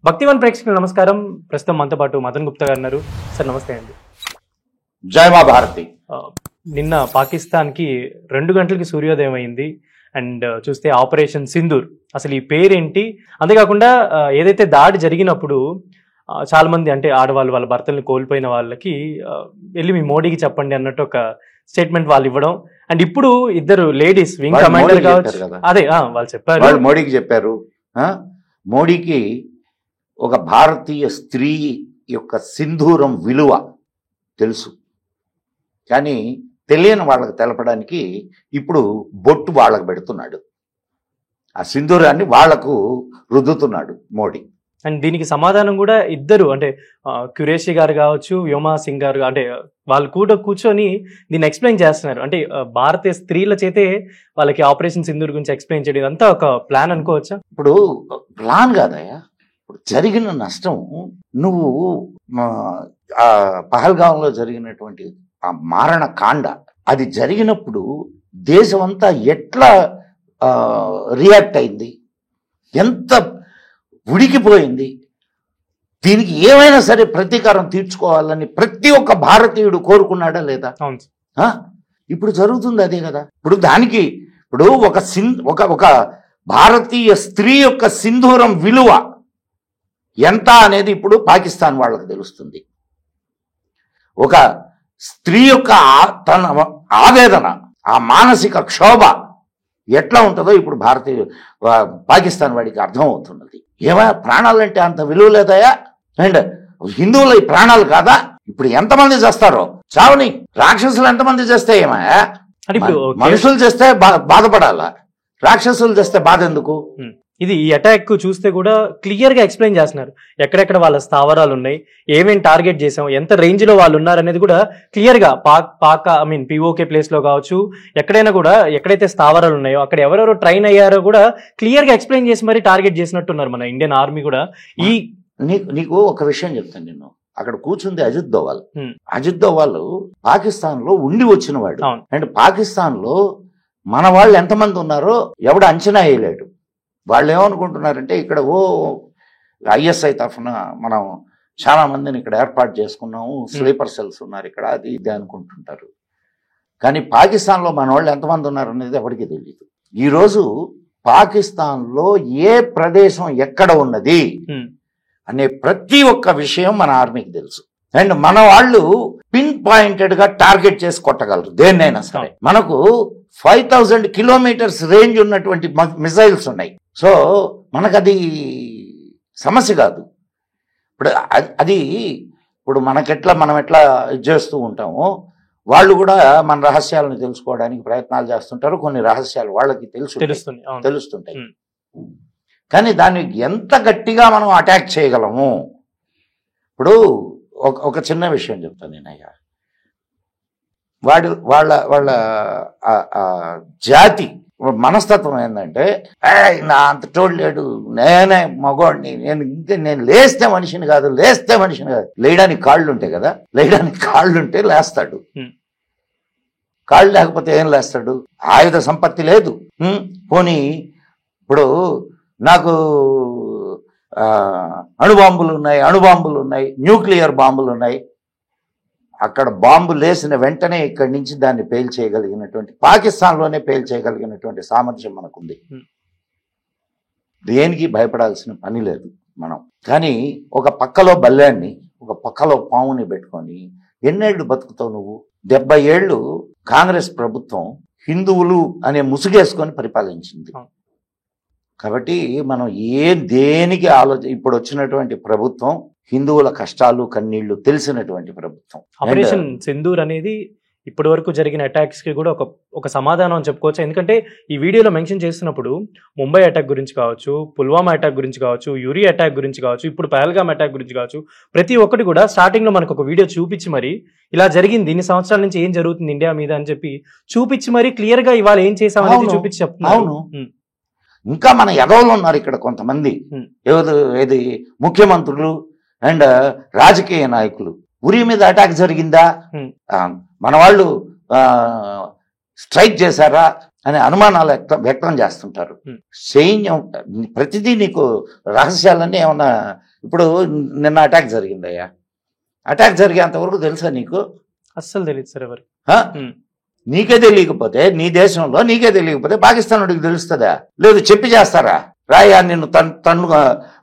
భక్తివన్ ప్రేక్షకులకు నమస్కారం. ప్రస్తుతం మనతో పాటు మదన్ గుప్తా గారు ఉన్నారు. సార్ నమస్తే అండి. జై మా భారతి. నిన్న పాకిస్తాన్కి 2 గంటలకి సూర్యోదయం అయింది. అండ్ చూస్తే ఆపరేషన్ సింధూర్, అసలు ఈ పేరేంటి? అంతేకాకుండా ఏదైతే దాడి జరిగినప్పుడు చాలా మంది అంటే ఆడవాళ్ళు వాళ్ళ భర్తల్ని కోల్పోయిన వాళ్ళకి వెళ్ళి మీ మోడీకి చెప్పండి అన్నట్టు ఒక స్టేట్మెంట్ వాళ్ళు ఇవ్వడం. అండ్ ఇప్పుడు ఇద్దరు లేడీస్ వింగ్ కమాండర్ కావచ్చు, అదే వాళ్ళు చెప్పారు, వాళ్ళు మోడీకి చెప్పారు. మోడీకి ఒక భారతీయ స్త్రీ యొక్క సింధూరం విలువ తెలుసు, కానీ తెలియని వాళ్ళకి తెలపడానికి ఇప్పుడు బొట్టు వాళ్ళకు పెడుతున్నాడు. ఆ సింధూరాన్ని వాళ్లకు రుద్దుతున్నాడు మోడీ. అండ్ దీనికి సమాధానం కూడా ఇద్దరు అంటే క్యురేషి గారు కావచ్చు, వ్యోమా సింగ్ గారు, అంటే వాళ్ళు కూడా కూర్చొని దీన్ని ఎక్స్ప్లెయిన్ చేస్తున్నారు. అంటే భారతీయ స్త్రీల చేతే వాళ్ళకి ఆపరేషన్ సింధూర్ గురించి ఎక్స్ప్లెయిన్ చేయడం, ఇదంతా ఒక ప్లాన్ అనుకోవచ్చా? ఇప్పుడు ప్లాన్ కాదయ్యా, ఇప్పుడు జరిగిన నష్టం, నువ్వు పహల్గాంలో జరిగినటువంటి ఆ మారణ కాండ, అది జరిగినప్పుడు దేశం అంతా ఎట్లా రియాక్ట్ అయింది, ఎంత ఉడికిపోయింది. దీనికి ఏమైనా సరే ప్రతీకారం తీర్చుకోవాలని ప్రతి ఒక్క భారతీయుడు కోరుకున్నాడా లేదా? ఇప్పుడు జరుగుతుంది అదే కదా. ఇప్పుడు దానికి ఇప్పుడు ఒక భారతీయ స్త్రీ యొక్క సింధూరం విలువ ఎంత అనేది ఇప్పుడు పాకిస్తాన్ వాళ్ళకి తెలుస్తుంది. ఒక స్త్రీ యొక్క తన ఆవేదన, ఆ మానసిక క్షోభ ఎట్లా ఉంటుందో ఇప్పుడు పాకిస్తాన్ వాడికి అర్థం అవుతున్నది. ఏమైనా ప్రాణాలంటే అంత విలువ లేదయా? అండ్ హిందువుల ఈ ప్రాణాలు కాదా? ఇప్పుడు ఎంతమంది చేస్తారో చావని, రాక్షసులు ఎంతమంది చేస్తే ఏమయ్యా? మనుషులు చేస్తే బాధపడాలా, రాక్షసులు చేస్తే బాధ ఎందుకు? ఇది ఈ అటాక్ చూస్తే కూడా క్లియర్ గా ఎక్స్ప్లెయిన్ చేస్తున్నారు. ఎక్కడెక్కడ వాళ్ళ స్థావరాలు ఉన్నాయి, ఏమేమి టార్గెట్ చేసాం, ఎంత రేంజ్ లో వాళ్ళు ఉన్నారు అనేది కూడా క్లియర్ గా పిఓకే ప్లేస్ లో కావచ్చు, ఎక్కడైనా కూడా ఎక్కడైతే స్థావరాలు ఉన్నాయో అక్కడ ఎవరెవరు ట్రైన్ అయ్యారో కూడా క్లియర్ గా ఎక్స్ప్లెయిన్ చేసి మరి టార్గెట్ చేసినట్టున్నారు మన ఇండియన్ ఆర్మీ కూడా. నీకు ఒక విషయం చెప్తాను. నేను అక్కడ కూర్చుంది అజిత్ దోవాల్. అజిత్ దోవాల్ పాకిస్తాన్ లో ఉండి వచ్చిన వాడు. అండ్ పాకిస్తాన్ లో మన వాళ్ళు ఎంతమంది ఉన్నారో ఎవడు అంచనా వేయలేడు. వాళ్ళు ఏమనుకుంటున్నారంటే ఇక్కడ ఐఎస్ఐ తరఫున మనం చాలా మందిని ఇక్కడ ఏర్పాటు చేసుకున్నాము, స్లీపర్ సెల్స్ ఉన్నారు ఇక్కడ, అది ఇది అనుకుంటుంటారు. కానీ పాకిస్తాన్లో మన వాళ్ళు ఎంతమంది ఉన్నారు అనేది ఎవరికి తెలియదు. ఈరోజు పాకిస్తాన్లో ఏ ప్రదేశం ఎక్కడ ఉన్నది అనే ప్రతి ఒక్క విషయం మన ఆర్మీకి తెలుసు. అండ్ మన వాళ్ళు పిన్ పాయింటెడ్ గా టార్గెట్ చేసి కొట్టగలరు దేన్నైనా సరే. మనకు 5000 కిలోమీటర్స్ రేంజ్ ఉన్నటువంటి మిసైల్స్ ఉన్నాయి. సో మనకది సమస్య కాదు. ఇప్పుడు అది ఇప్పుడు మనం ఎట్లా చేస్తూ ఉంటామో వాళ్ళు కూడా మన రహస్యాలను తెలుసుకోవడానికి ప్రయత్నాలు చేస్తుంటారు. కొన్ని రహస్యాలు వాళ్ళకి తెలుస్తుంటాయి. కానీ దాన్ని ఎంత గట్టిగా మనం అటాక్ చేయగలము. ఇప్పుడు ఒక చిన్న విషయం చెప్తాను నేనయ్యా. వాళ్ళ జాతి మనస్తత్వం ఏంటంటే, నా అంత చూడలేడు, నేనే మగోడిని, నేను లేస్తే మనిషిని కాదు, లేయడానికి కాళ్ళు ఉంటాయి కదా, లేయడానికి కాళ్ళు ఉంటే లేస్తాడు, కాళ్ళు లేకపోతే ఏం లేస్తాడు? ఆయుధ సంపత్తి లేదు. పోనీ ఇప్పుడు నాకు అణుబాంబులు ఉన్నాయి, న్యూక్లియర్ బాంబులు ఉన్నాయి. అక్కడ బాంబు లేసిన వెంటనే ఇక్కడి నుంచి దాన్ని పేల్చేయగలిగినటువంటి, పాకిస్తాన్లోనే పేల్చేయగలిగినటువంటి సామర్థ్యం మనకుంది. దేనికి భయపడాల్సిన పని లేదు మనం. కానీ ఒక పక్కలో బల్లాన్ని, ఒక పక్కలో పాముని పెట్టుకొని ఎన్నేళ్లు బతుకుతావు నువ్వు? 70 ఏళ్ళు కాంగ్రెస్ ప్రభుత్వం హిందువులు అనే ముసుగేసుకొని పరిపాలించింది. కాబట్టి మనం దేనికి ఇప్పుడు వచ్చినటువంటి ప్రభుత్వం హిందువుల కష్టాలు కన్నీళ్లు తెలిసినటువంటి ప్రభుత్వం. ఆపరేషన్ సింధూర్ అనేది ఇప్పటి వరకు జరిగిన అటాక్స్ కి కూడా ఒక సమాధానం అని చెప్పుకోవచ్చు. ఎందుకంటే ఈ వీడియోలో మెన్షన్ చేస్తున్నప్పుడు ముంబై అటాక్ గురించి కావచ్చు, పుల్వామా అటాక్ గురించి కావచ్చు, యూరి అటాక్ గురించి కావచ్చు, ఇప్పుడు పహల్గామ్ అటాక్ గురించి కావచ్చు, ప్రతి ఒక్కటి కూడా స్టార్టింగ్ లో మనకు ఒక వీడియో చూపించి మరి ఇలా జరిగింది, ఇన్ని సంవత్సరాల నుంచి ఏం జరుగుతుంది ఇండియా మీద అని చెప్పి చూపించి మరి క్లియర్ గా ఇవాళ ఏం చేసామనేది చూపించి చెప్తున్నారు. ఇంకా మన ఎగవలు ఉన్నారు ఇక్కడ కొంతమంది, ఏది ముఖ్యమంత్రులు అండ్ రాజకీయ నాయకులు. ఉరి మీద అటాక్ జరిగిందా, మన వాళ్ళు స్ట్రైక్ చేశారా అనే అనుమానాలు వ్యక్తం చేస్తుంటారు. సైన్యం ప్రతిదీ నీకు రహస్యాలన్నీ ఏమన్నా ఇప్పుడు నిన్న అటాక్ జరిగిందయ్యా, అటాక్ జరిగేంత వరకు తెలుసా నీకు? అస్సలు తెలియదు సార్ ఎవరు. నీకే తెలియకపోతే, నీ దేశంలో నీకే తెలియకపోతే పాకిస్తాన్ వాడికి తెలుస్తుందా? లేదు చెప్పి చేస్తారా? రాయా నిన్ను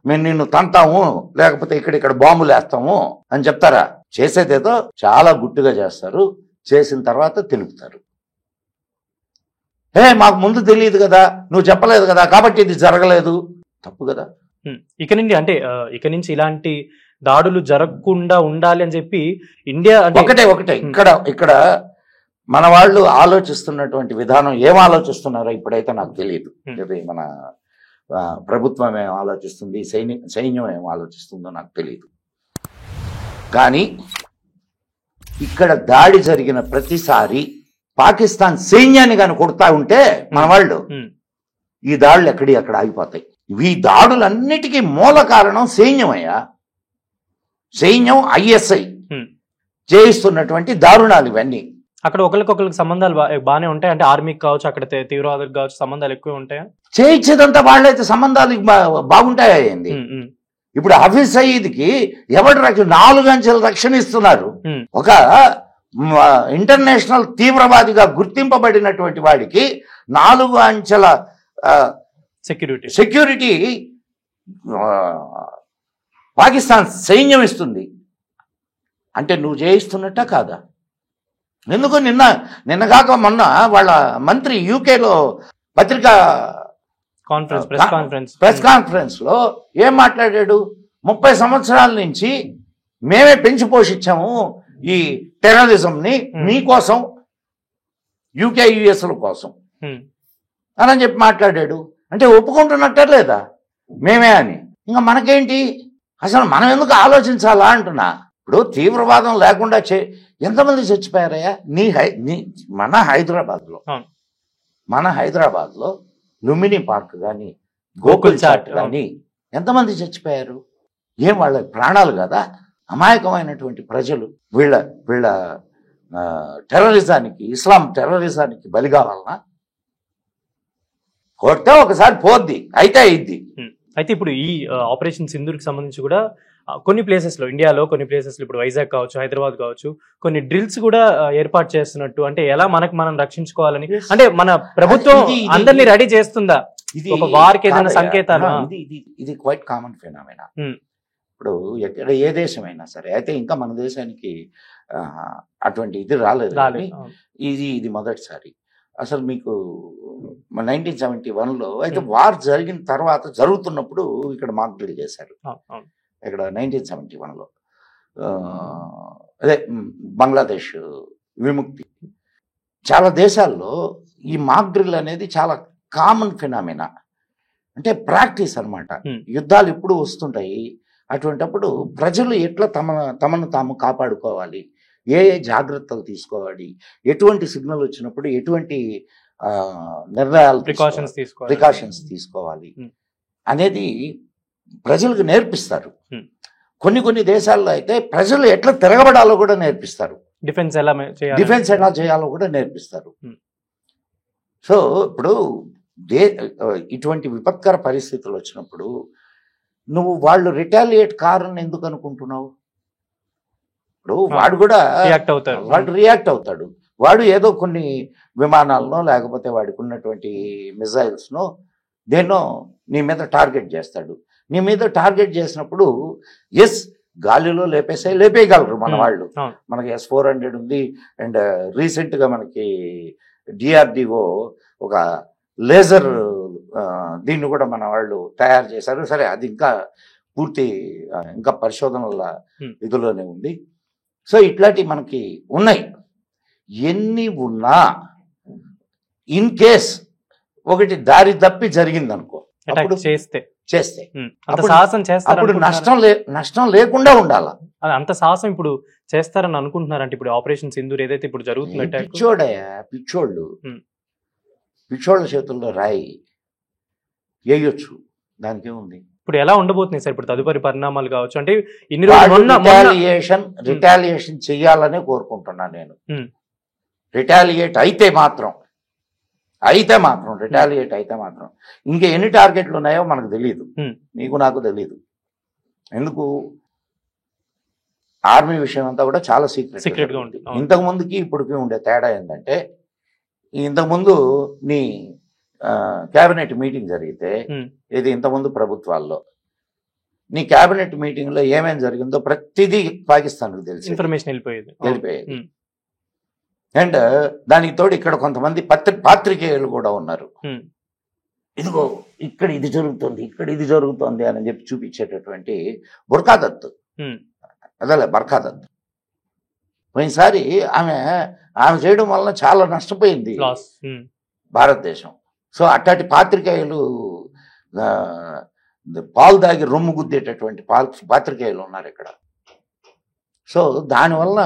మేము నిన్ను తంతాము, లేకపోతే ఇక్కడ బాంబులు వేస్తాము అని చెప్తారా? చేసేదేదో చాలా గుట్టుగా చేస్తారు, చేసిన తర్వాత తెలుపుతారు. మాకు ముందు తెలియదు కదా, నువ్వు చెప్పలేదు కదా, కాబట్టి ఇది జరగలేదు. తప్పు కదా. ఇక నుంచి ఇలాంటి దాడులు జరగకుండా ఉండాలి అని చెప్పి ఇండియా ఒకటే ఇక్కడ మన వాళ్ళు ఆలోచిస్తున్నటువంటి విధానం ఏం ఆలోచిస్తున్నారో ఇప్పుడైతే నాకు తెలియదు. ఇది మన ప్రభుత్వం ఏం ఆలోచిస్తుంది, సైన్యం ఏం ఆలోచిస్తుందో నాకు తెలియదు. కానీ ఇక్కడ దాడి జరిగిన ప్రతిసారి పాకిస్తాన్ సైన్యాన్ని కానీ కొడతా ఉంటే మన వాళ్ళు ఈ దాడులు అక్కడ ఆగిపోతాయి. ఈ దాడులన్నిటికీ మూల కారణం సైన్యమయ్యా. సైన్యం ఐఎస్ఐ చేయిస్తున్నటువంటి దారుణాలు ఇవన్నీ. అక్కడ ఒకరికొకరికి సంబంధాలు బాగానే ఉంటాయి అంటే ఆర్మీకి కావచ్చు, అక్కడ తీవ్రవాదులకు కావచ్చు, సంబంధాలు ఎక్కువ ఉంటాయా? చేయించేదంతా వాళ్ళైతే సంబంధాలు బాగుంటాయా ఏంది? ఇప్పుడు హఫీజ్ సయీద్కి ఎవరి రక్షణ 4 అంచెల రక్షణ ఇస్తున్నారు. ఒక ఇంటర్నేషనల్ తీవ్రవాదిగా గుర్తింపబడినటువంటి వాడికి 4 అంచెల సెక్యూరిటీ పాకిస్తాన్ సైన్యం ఇస్తుంది. అంటే నువ్వు చేయిస్తున్నట్ట కాదా? ఎందుకు నిన్నగాక మొన్న వాళ్ళ మంత్రి యూకేలో పత్రికా ప్రెస్ కాన్ఫరెన్స్ లో ఏం మాట్లాడాడు? 30 సంవత్సరాల నుంచి మేమే పెంచి పోషించాము ఈ టెర్రరిజంని మీకోసం, యూకే యుఎస్ల కోసం అని చెప్పి మాట్లాడాడు. అంటే ఒప్పుకుంటున్నట్టే లేదా మేమే అని? ఇంకా మనకేంటి? అసలు మనం ఎందుకు ఆలోచించాలా అంటున్నా. ఇప్పుడు తీవ్రవాదం లేకుండా ఎంతమంది చచ్చిపోయారయ్యా? మన హైదరాబాద్లో లుంబిని పార్క్ కానీ, గోకుల్ చాట్ కానీ ఎంతమంది చచ్చిపోయారు? ఏం వాళ్ళ ప్రాణాలు కదా? అమాయకమైనటువంటి ప్రజలు వీళ్ళ టెర్రరిజానికి, ఇస్లాం టెర్రరిజానికి బలి కావాలనా? కొడితే ఒకసారి పోద్ది, అయితే అయింది. అయితే ఇప్పుడు ఈ ఆపరేషన్ సింధూర్కి సంబంధించి కూడా కొన్ని ప్లేసెస్ లో, ఇండియాలో కొన్ని ప్లేసెస్ లో, ఇప్పుడు వైజాగ్ కావచ్చు, హైదరాబాద్ కావచ్చు, కొన్ని డ్రిల్స్ కూడా ఏర్పాటు చేస్తున్నట్టు, అంటే ఎలా మనం రక్షించుకోవాలని, అంటే మన ప్రభుత్వం అందరినీ రెడీ చేస్తుందా? ఒక వారికి ఏదైనా సంకేతాలు? ఇది క్వైట్ కామన్ ఫెనామినా. ఇప్పుడు ఎక్కడ ఏ దేశమైనా సరే, అయితే ఇంకా మన దేశానికి అటువంటి ఇది రాలేదు. ఇది మొదటిసారి. అసలు మీకు 1971లో అయితే వార్ జరిగిన తర్వాత జరుగుతున్నప్పుడు ఇక్కడ మాక్ డ్రిల్ చేశారు. ఇక్కడ 1971లో అదే బంగ్లాదేశ్ విముక్తి. చాలా దేశాల్లో ఈ మాక్ డ్రిల్ అనేది చాలా కామన్ ఫినామినా, అంటే ప్రాక్టీస్ అన్నమాట. యుద్ధాలు ఎప్పుడు వస్తుంటాయి, అటువంటప్పుడు ప్రజలు ఎట్లా తమను తాము కాపాడుకోవాలి, ఏ జాగ్రత్తలు తీసుకోవాలి, ఎటువంటి సిగ్నల్ వచ్చినప్పుడు ఎటువంటి నిర్ణయాలు ప్రికాషన్స్ తీసుకోవాలి అనేది ప్రజలకు నేర్పిస్తారు. కొన్ని దేశాల్లో అయితే ప్రజలు ఎట్లా తిరగబడాలో కూడా నేర్పిస్తారు, డిఫెన్స్ ఎలా చేయాలో కూడా నేర్పిస్తారు. సో ఇప్పుడు ఇటువంటి విపత్కర పరిస్థితులు వచ్చినప్పుడు నువ్వు వాళ్ళు రిటాలియేట్ కారని ఎందుకు అనుకుంటున్నావు? ఇప్పుడు వాడు కూడా రియాక్ట్ అవుతాడు. వాడు ఏదో కొన్ని విమానాలనో లేకపోతే వాడికి ఉన్నటువంటి మిజైల్స్నో దేన్నో నీ మీద టార్గెట్ చేస్తాడు. నీ మీద టార్గెట్ చేసినప్పుడు గాలిలో లేపేయగలరు మన వాళ్ళు. మనకి S-400 ఉంది. అండ్ రీసెంట్గా మనకి DRDO ఒక లేజర్ దీన్ని కూడా మన వాళ్ళు తయారు చేశారు. సరే, అది ఇంకా ఇంకా పరిశోధనల ఇదిలోనే ఉంది. సో ఇట్లాంటివి మనకి ఉన్నాయి. ఎన్ని ఉన్నా ఇన్ కేస్ ఒకటి దారి తప్పి జరిగిందనుకో, అప్పుడు చేస్తే అప్పుడు నష్టం లేకుండా ఉండాలా. అంత సాహసం ఇప్పుడు చేస్తారని అనుకుంటున్నారంటే, ఇప్పుడు ఆపరేషన్ సింధూర్ ఏదైతే ఇప్పుడు జరుగుతుంది, పిచ్చోళ్ళ చేతుల్లో రాయి వేయొచ్చు, దానికేముంది. ఇప్పుడు ఎలా ఉండబోతుంది సార్ ఇప్పుడు తదుపరి పరిణామాలు కావచ్చు? అంటే ఇన్ని రిటాలియేషన్ చెయ్యాలనే కోరుకుంటున్నాను నేను. రిటాలియేట్ అయితే మాత్రం ఇంకా ఎన్ని టార్గెట్లు ఉన్నాయో మనకు తెలియదు, నీకు నాకు తెలియదు. ఎందుకు ఆర్మీ విషయం అంతా కూడా చాలా సీక్రెట్ గా ఉంటుంది. ఇంతకు ముందుకి ఇప్పటికి ఉండే తేడా ఏంటంటే, ఇంతకుముందు నీ క్యాబినెట్ మీటింగ్ జరిగితే, ఇది ఇంతకుముందు ప్రభుత్వాల్లో నీ క్యాబినెట్ మీటింగ్ లో ఏమేమి జరిగిందో ప్రతిదీ పాకిస్తాన్కు తెలిసి ఇన్ఫర్మేషన్ వెళ్ళిపోయేది. అండ్ దానికి తోడు ఇక్కడ కొంతమంది పాత్రికేయులు కూడా ఉన్నారు. ఇదిగో ఇక్కడ ఇది జరుగుతుంది, ఇక్కడ ఇది జరుగుతుంది అని చెప్పి చూపించేటటువంటి బుర్ఖాదత్, అదే బర్ఖాదత్. పోయినసారి ఆమె చేయడం వలన చాలా నష్టపోయింది భారతదేశం. సో అట్లాంటి పాత్రికేయులు, పాలు దాగి రొమ్ము గుద్దేటటువంటి పాత్రికేయులు ఉన్నారు ఇక్కడ. సో దానివల్ల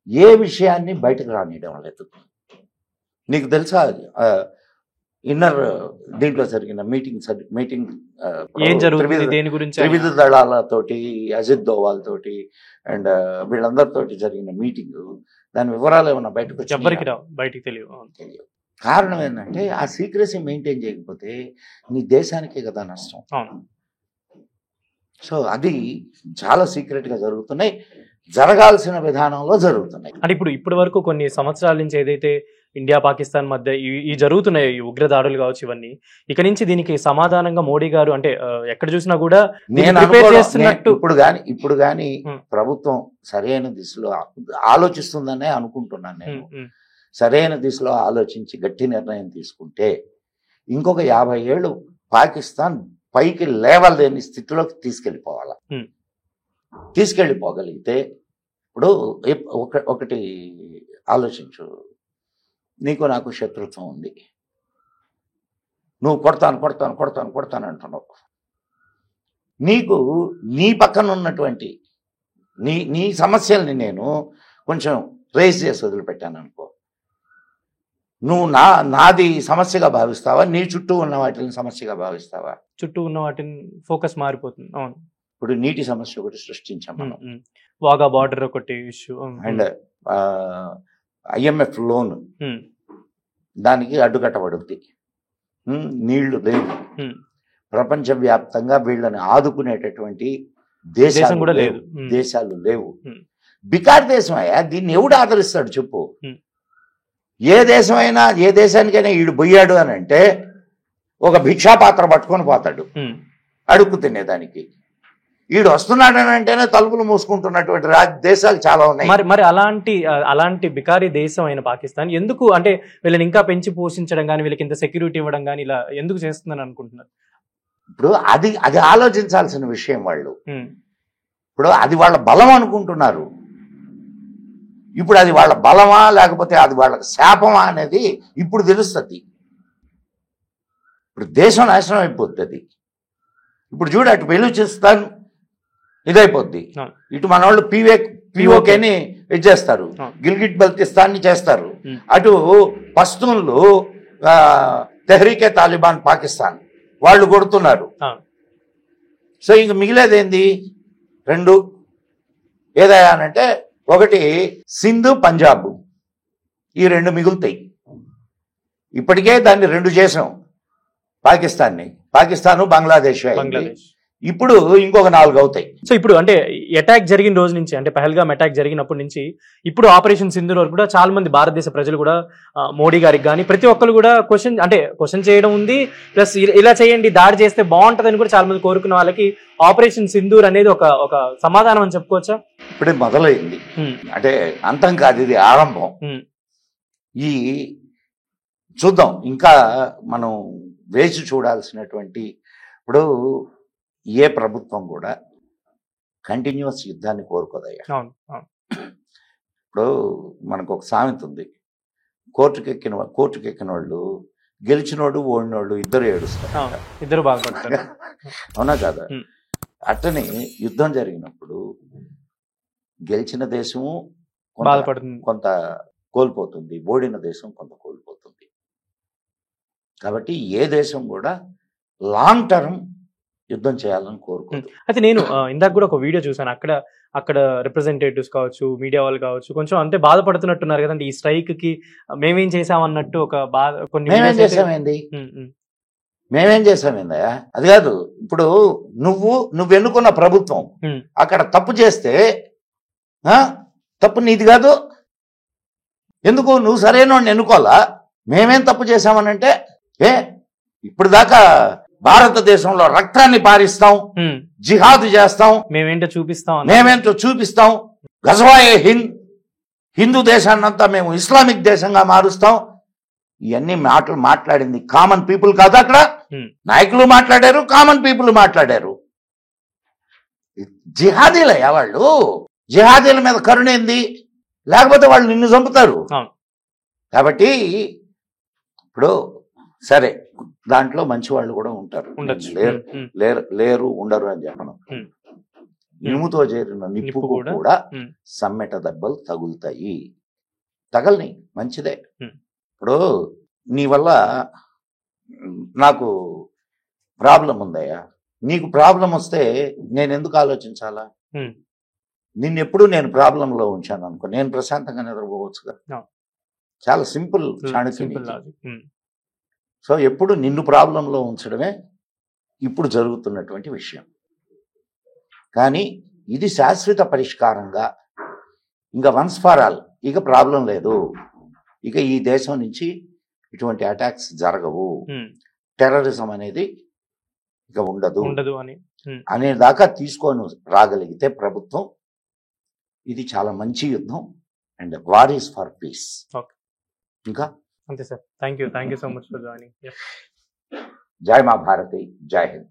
ఏ విషయాన్ని బయటకు రానియడం లేదు. నీకు తెలుసా ఇన్నర్ దీంట్లో జరిగిన మీటింగ్ త్రివిధ దళాలతోటి, అజిత్ దోవాల్ తోటి అండ్ వీళ్ళందరితోటి జరిగిన మీటింగ్, దాని వివరాలు ఏమన్నా బయటకు తెలియదు. కారణం ఏంటంటే ఆ సీక్రెసీ మెయింటైన్ చేయకపోతే నీ దేశానికే కదా నష్టం. సో అది చాలా సీక్రెట్ గా జరుగుతున్నాయి, జరగాల్సిన విధానంలో జరుగుతున్నాయి. అంటే ఇప్పటి వరకు కొన్ని సంవత్సరాల నుంచి ఏదైతే ఇండియా పాకిస్తాన్ మధ్య ఈ జరుగుతున్నాయి ఈ ఉగ్రదాడులు కావచ్చు, ఇవన్నీ ఇక నుంచి దీనికి సమాధానంగా మోడీ గారు అంటే ఎక్కడ చూసినా కూడా ఇప్పుడు గాని ప్రభుత్వం సరైన దిశలో ఆలోచిస్తుందనే అనుకుంటున్నాను నేను. సరైన దిశలో ఆలోచించి గట్టి నిర్ణయం తీసుకుంటే ఇంకొక 50 ఏళ్ళు పాకిస్తాన్ పైకి లేవలేని స్థితిలోకి తీసుకెళ్ళిపోగలిగితే, ఇప్పుడు ఒకటి ఆలోచించు, నీకు నాకు శత్రుత్వం ఉంది, నువ్వు కొడతాను అంటున్నావు. నీకు నీ పక్కన ఉన్నటువంటి నీ సమస్యల్ని నేను కొంచెం రేస్ చేసి వదిలిపెట్టాను అనుకో, నువ్వు నాది సమస్యగా భావిస్తావా, నీ చుట్టూ ఉన్న వాటిని సమస్యగా భావిస్తావా? చుట్టూ ఉన్న వాటిని ఫోకస్ మారిపోతుంది. అవును, ఇప్పుడు నీటి సమస్య ఒకటి సృష్టించాం మనం, వాగా బార్డర్ ఒకటి ఇష్యూ, అండ్ IMF లోన్ దానికి అడ్డుకట్టబడుద్ది. నీళ్లు లేవు, ప్రపంచవ్యాప్తంగా వీళ్ళని ఆదుకునేటటువంటి దేశాలు లేవు. బికార్ దేశం అయ్యా, దీన్ని ఎవడు ఆదరిస్తాడు చెప్పు? ఏ దేశానికైనా ఈడు పోయాడు అని అంటే ఒక భిక్షాపాత్ర పట్టుకొని పోతాడు అడుక్కు తినేదానికి. ఈడు వస్తున్నాడని అంటేనే తలుపులు మూసుకుంటున్నటువంటి దేశాలు చాలా ఉన్నాయి. మరి అలాంటి బికారీ దేశం అయిన పాకిస్తాన్ ఎందుకు అంటే వీళ్ళని ఇంకా పెంచి పోషించడం కానీ, వీళ్ళకి ఇంత సెక్యూరిటీ ఇవ్వడం కానీ ఇలా ఎందుకు చేస్తుందని అనుకుంటున్నారు? ఇప్పుడు అది ఆలోచించాల్సిన విషయం. వాళ్ళు ఇప్పుడు అది వాళ్ళ బలం అనుకుంటున్నారు. ఇప్పుడు అది వాళ్ళ బలమా లేకపోతే అది వాళ్ళకి శాపమా అనేది ఇప్పుడు తెలుస్తుంది. ఇప్పుడు దేశం నాశనం అయిపోతుంది. ఇప్పుడు చూడు, అటు బెలూచిస్తాన్ ఇదైపోద్ది, ఇటు మన వాళ్ళు POKని ఇచ్చేస్తారు, గిల్గిట్ బల్తిస్తాన్ని చేస్తారు, అటు పస్తూన్లు తెహ్రీకే తాలిబాన్ పాకిస్తాన్ వాళ్ళు కొడుతున్నారు. సో ఇంక మిగిలేదేంది? 2 ఏదయ్యా అంటే, ఒకటి సింధు, పంజాబ్, ఈ 2 మిగులుతాయి. ఇప్పటికే దాన్ని 2 చేసాం, పాకిస్తాను బంగ్లాదేశ్. ఇప్పుడు ఇంకొక 4 అవుతాయి. సో ఇప్పుడు అంటే అటాక్ జరిగిన రోజు నుంచి, అంటే పహల్గామ్ అటాక్ జరిగినప్పటి నుంచి ఇప్పుడు ఆపరేషన్ సింధూర్ వరకు కూడా చాలా మంది భారతదేశ ప్రజలు కూడా మోడీ గారికి కానీ ప్రతి ఒక్కరు కూడా క్వశ్చన్ చేయడం ఉంది. ప్లస్ ఇలా చేయండి, దాడి చేస్తే బాగుంటదని కూడా చాలా మంది కోరుకున్న వాళ్ళకి ఆపరేషన్ సింధూర్ అనేది ఒక సమాధానం అని చెప్పుకోవచ్చా? ఇప్పుడే మొదలైంది, అంటే అంతం కాదు, ఇది ఆరంభం. ఈ చూద్దాం, ఇంకా మనం వేచి చూడాల్సినటువంటి. ఇప్పుడు ఏ ప్రభుత్వం కూడా కంటిన్యూస్ యుద్ధాన్ని కోరుకోదయ్యా. ఇప్పుడు మనకు ఒక సామెత ఉంది, కోర్టుకు ఎక్కిన వాళ్ళు గెలిచినోడు ఓడినోడు ఇద్దరు ఏడుస్తారు, ఇద్దరు బాగుపడతారు. అవునా కాదా? అట్లనే యుద్ధం జరిగినప్పుడు గెలిచిన దేశము కొంత కోల్పోతుంది, ఓడిన దేశం కొంత కోల్పోతుంది. కాబట్టి ఏ దేశం కూడా లాంగ్ టర్మ్ యుద్ధం చేయాలని కోరుకోదు. అయితే నేను ఇందాక కూడా ఒక వీడియో చూసాను, అక్కడ రిప్రజెంటేటివ్స్ కావచ్చు, మీడియా వాళ్ళు కావచ్చు, కొంచెం అంతే బాధపడుతున్నట్టున్నారు కదండి ఈ స్ట్రైక్ కి. మేమేం చేసామన్నట్టు ఒక బాధ. కొన్ని మేమేం చేసామేందయ్యా? అది కాదు. ఇప్పుడు నువ్వు ఎన్నుకున్న ప్రభుత్వం అక్కడ తప్పు చేస్తే తప్పు నీది కాదు. ఎందుకు నువ్వు సరైన వాడిని ఎన్నుకోవాలా? మేమేం తప్పు చేశామనంటే ఇప్పుడు దాకా భారతదేశంలో రక్తాన్ని పారిస్తాం, జిహాద్ చేస్తాం, మేమేంటో చూపిస్తాం, గజవాయే హిందూ దేశాన్నంతా మేము ఇస్లామిక్ దేశంగా మారుస్తాం. ఇవన్నీ మాటలు మాట్లాడింది కామన్ పీపుల్ కాదు. అక్కడ నాయకులు మాట్లాడారు, కామన్ పీపుల్ మాట్లాడారు. జిహాదీలయ్యా వాళ్ళు. జిహాదీల మీద కరుణేంది? లేకపోతే వాళ్ళు నిన్ను చంపుతారు. కాబట్టి ఇప్పుడు సరే, దాంట్లో మంచి వాళ్ళు కూడా ఉంటారు, లేరు ఉండరు అని చెప్పను. ఇనుముతో చేరిన నిప్పుకు కూడా సమ్మెట దెబ్బలు తగులుతాయి. తగలని మంచిదే. ఇప్పుడు నీ వల్ల నాకు ప్రాబ్లం ఉందయ్యా, నీకు ప్రాబ్లం వస్తే నేను ఎందుకు ఆలోచించాలా? నిన్నెప్పుడు నేను ప్రాబ్లంలో ఉంచాను అనుకో, నేను ప్రశాంతంగా నిద్రపోవచ్చుగా. చాలా సింపుల్ చాణక్య. సో ఎప్పుడు నిన్ను ప్రాబ్లంలో ఉంచడమే ఇప్పుడు జరుగుతున్నటువంటి విషయం. కానీ ఇది శాశ్వత పరిష్కారంగా ఇంకా వన్స్ ఫర్ ఆల్ ఇక ప్రాబ్లం లేదు, ఇక ఈ దేశం నుంచి ఇటువంటి అటాక్స్ జరగవు, టెర్రరిజం అనేది ఇక ఉండదు అనే దాకా తీసుకొని రాగలిగితే ప్రభుత్వం, ఇది చాలా మంచి యుద్ధం. And war is for piece. ఇంకా అంతే sir. Thank you so much for joining. జై మా భారతి, జై హింద్.